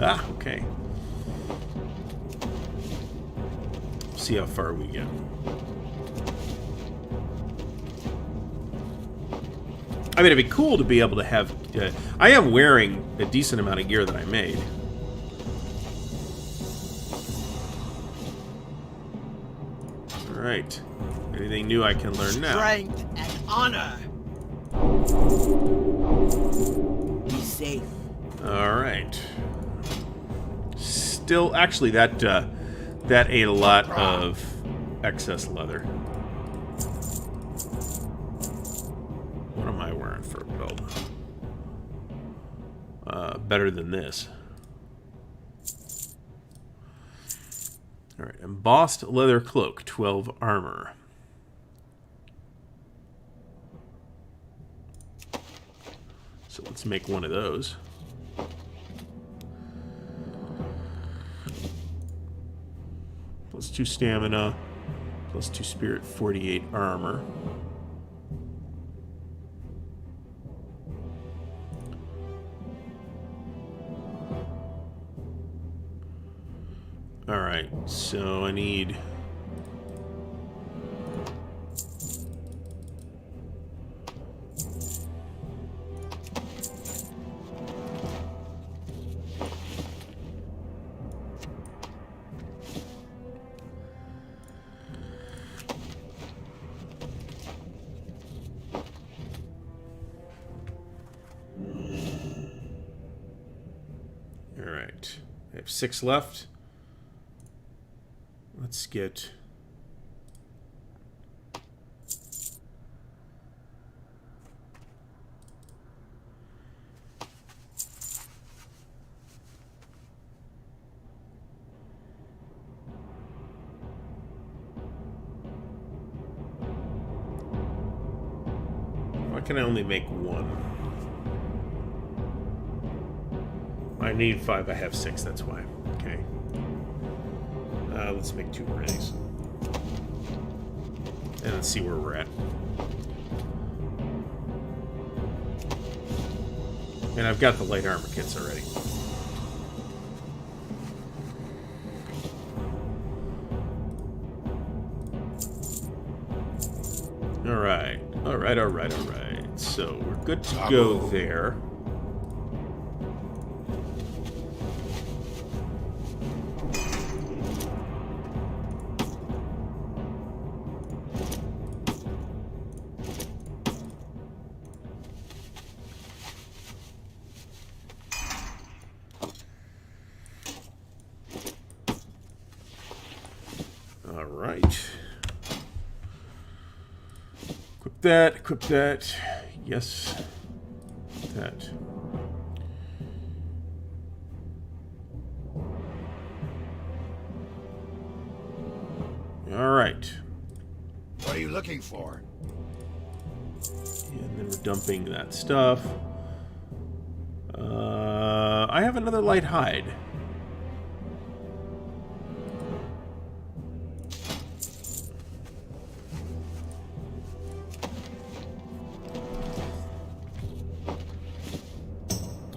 Ah, okay. See how far we get. I mean, it'd be cool to be able to have... I am wearing a decent amount of gear that I made. Alright. Anything new I can learn now? Strength and honor. Be safe. Alright. Still, actually, that ate a lot of excess leather. What am I wearing for a belt? Better than this. Alright, embossed leather cloak, 12 armor. So let's make one of those. Plus 2 stamina, plus 2 spirit, 48 armor. Alright, so I need... Alright, I have 6 left. Let's get... Why can I only make 1? I need 5, I have 6, that's why. Okay. Let's make 2 more of these. And let's see where we're at. And I've got the light armor kits already. Alright. Alright, alright, alright. So we're good to go there. Alright. Equip that, yes. That. looking for? And then we're dumping that stuff. I have another light hide.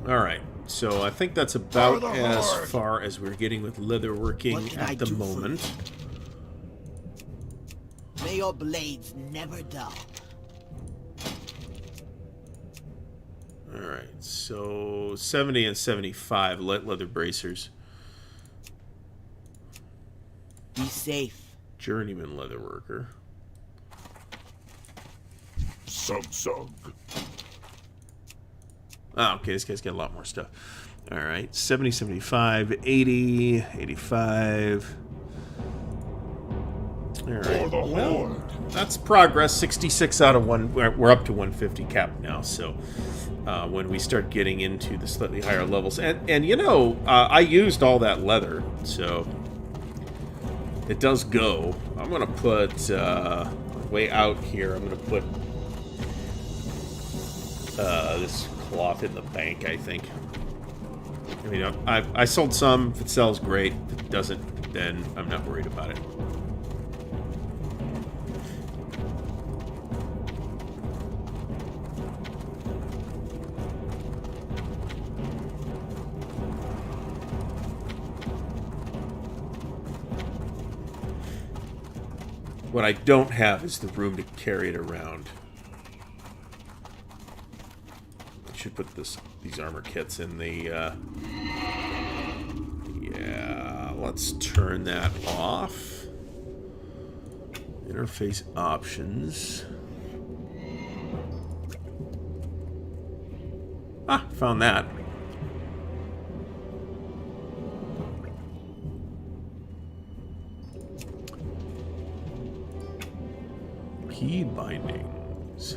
Alright, so I think that's about as far as we're getting with leatherworking at the moment. May your blades never dull. Alright, so 70 and 75 leather bracers. Be safe. Journeyman leatherworker. Sug. Oh, okay, this guy's got a lot more stuff. Alright, 70, 75, 80, 85. Alright, well, that's progress. 66 out of 1. We're up to 150 cap now, so when we start getting into the slightly higher levels. And you know, I used all that leather, so it does go. I'm going to put, way out here, I'm going to put this cloth in the bank, I think. I mean, I sold some. If it sells, great. If it doesn't, then I'm not worried about it. What I don't have is the room to carry it around. I should put these armor kits in the... yeah, let's turn that off. Interface options. Ah, found that. Key bindings.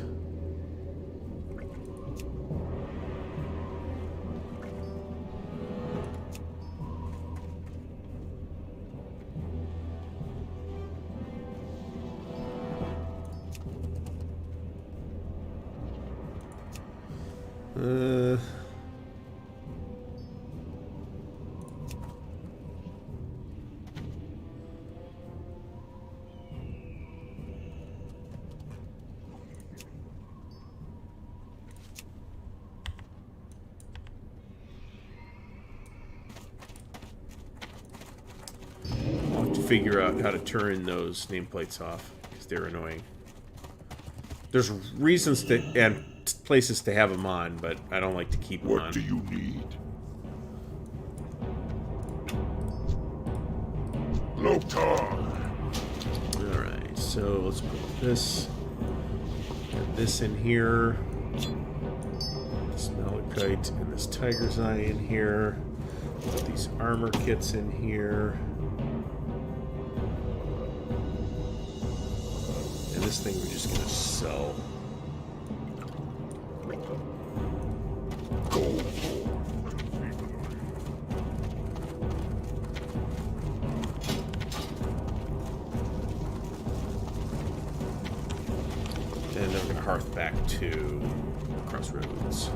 I'll have to figure out how to turn those nameplates off, because they're annoying. There's reasons to and places to have them on, but I don't like to keep them on. What do you need? Lotar. Alright, so let's put this and this in here. This malachite and this tiger's eye in here. Put these armor kits in here. And this thing we're just gonna sell. And then we're gonna hearth back to Crossroads.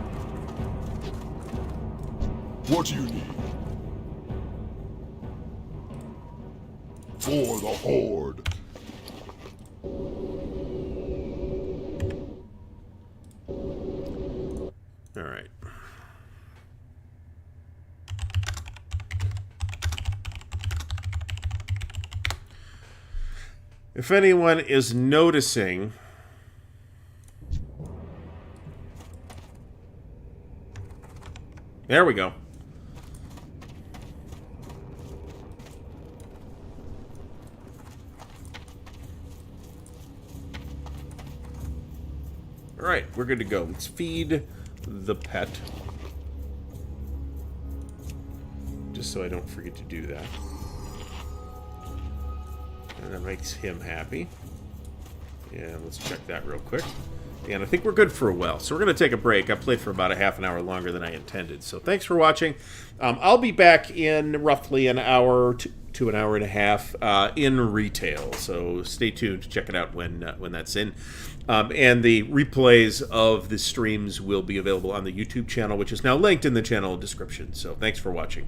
What do you need? For the Horde. Alright. If anyone is noticing, there we go. Alright, we're good to go. Let's feed the pet. Just so I don't forget to do that. And that makes him happy. Yeah, let's check that real quick. And I think we're good for a while. So we're going to take a break. I played for about a half an hour longer than I intended. So thanks for watching. I'll be back in roughly an hour, to an hour and a half in retail. So stay tuned to check it out when that's in. And the replays of the streams will be available on the YouTube channel, which is now linked in the channel description. So thanks for watching.